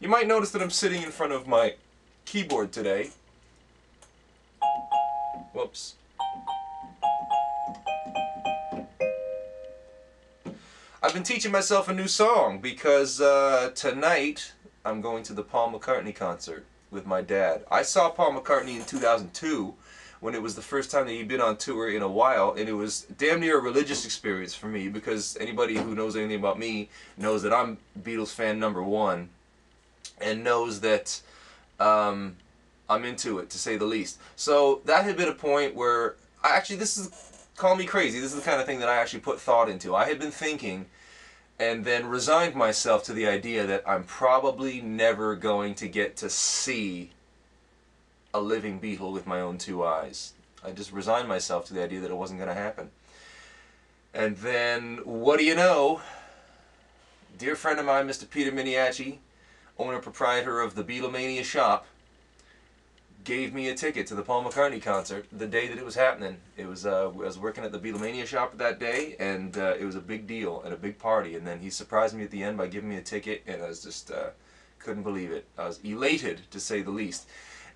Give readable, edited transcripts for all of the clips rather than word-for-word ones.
You might notice that I'm sitting in front of my keyboard today. Whoops. I've been teaching myself a new song because tonight I'm going to the Paul McCartney concert with my dad. I saw Paul McCartney in 2002 when it was the first time that he'd been on tour in a while, and it was damn near a religious experience for me because anybody who knows anything about me knows that I'm Beatles fan #1 and knows that I'm into it, to say the least. So that had been a point where call me crazy, this is the kind of thing that I actually put thought into. I had been thinking and then resigned myself to the idea that I'm probably never going to get to see a living Beatle with my own 2 eyes. I just resigned myself to the idea that it wasn't going to happen. And then, what do you know? Dear friend of mine, Mr. Peter Miniacci, owner-proprietor of the Beatlemania shop, gave me a ticket to the Paul McCartney concert the day that it was happening. It was I was working at the Beatlemania shop that day, and it was a big deal and a big party. And then he surprised me at the end by giving me a ticket, and I was just couldn't believe it. I was elated, to say the least.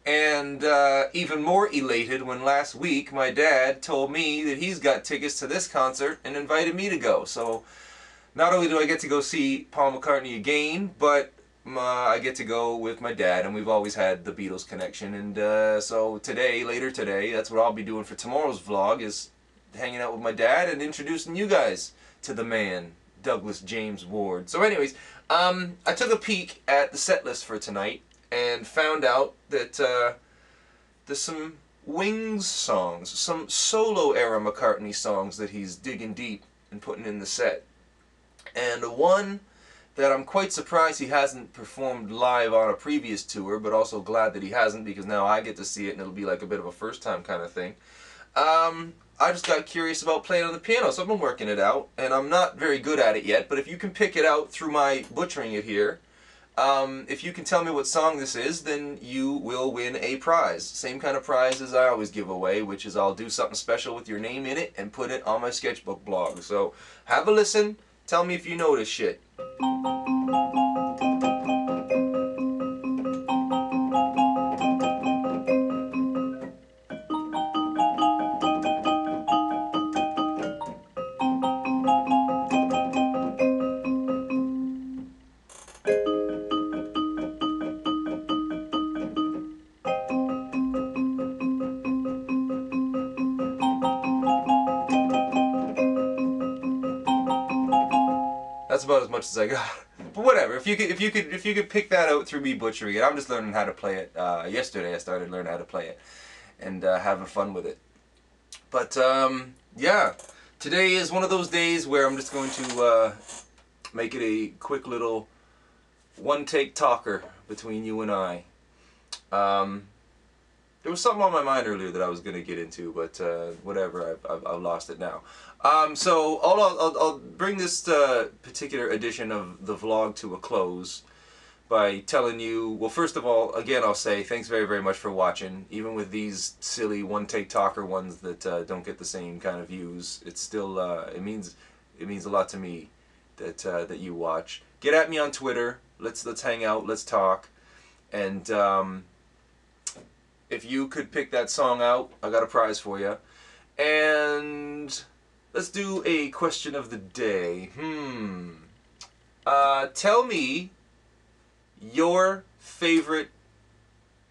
And even more elated when last week my dad told me that he's got tickets to this concert and invited me to go. So not only do I get to go see Paul McCartney again, but I get to go with my dad, and we've always had the Beatles connection. And so today, later today, that's what I'll be doing for tomorrow's vlog, is hanging out with my dad and introducing you guys to the man, Douglas James Ward. So anyways, I took a peek at the set list for tonight and found out that there's some Wings songs, some solo era McCartney songs that he's digging deep and putting in the set. And one that I'm quite surprised he hasn't performed live on a previous tour, but also glad that he hasn't, because now I get to see it and it'll be like a bit of a first time kind of thing. I just got curious about playing on the piano, so I've been working it out, and I'm not very good at it yet, but if you can pick it out through my butchering it here, if you can tell me what song this is, then you will win a prize. Same kind of prize as I always give away, which is I'll do something special with your name in it and put it on my sketchbook blog. So have a listen, tell me if you know this shit. That's about as much as I got. But whatever. If you could pick that out through me butchering it. I'm just learning how to play it. Yesterday I started learning how to play it and having fun with it. But yeah, today is one of those days where I'm just going to make it a quick little one-take talker between you and I. There was something on my mind earlier that I was going to get into, but whatever, I've lost it now. So I'll bring this particular edition of the vlog to a close by telling you, well, first of all, again, I'll say thanks very, very much for watching. Even with these silly one-take talker ones that don't get the same kind of views, it's still, it means a lot to me that that you watch. Get at me on Twitter. Let's hang out. Let's talk. And if you could pick that song out, I got a prize for you. And let's do a question of the day. Tell me your favorite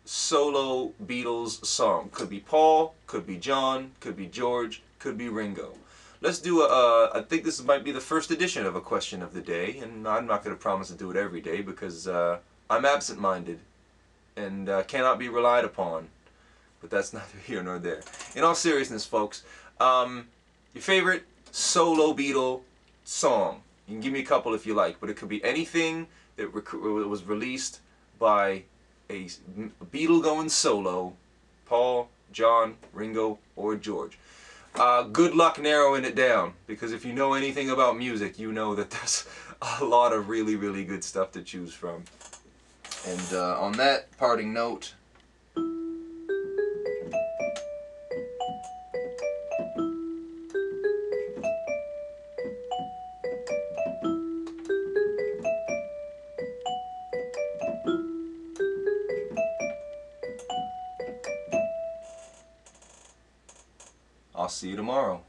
solo Beatles song. Could be Paul, could be John, could be George, could be Ringo. Let's do I think this might be the first edition of a question of the day, and I'm not going to promise to do it every day because I'm absent-minded and cannot be relied upon. But that's neither here nor there. In all seriousness, folks, your favorite solo Beatle song. You can give me a couple if you like, but it could be anything that was released by a Beatle going solo, Paul, John, Ringo, or George. Good luck narrowing it down, because if you know anything about music, you know that there's a lot of really, really good stuff to choose from. And on that parting note, I'll see you tomorrow.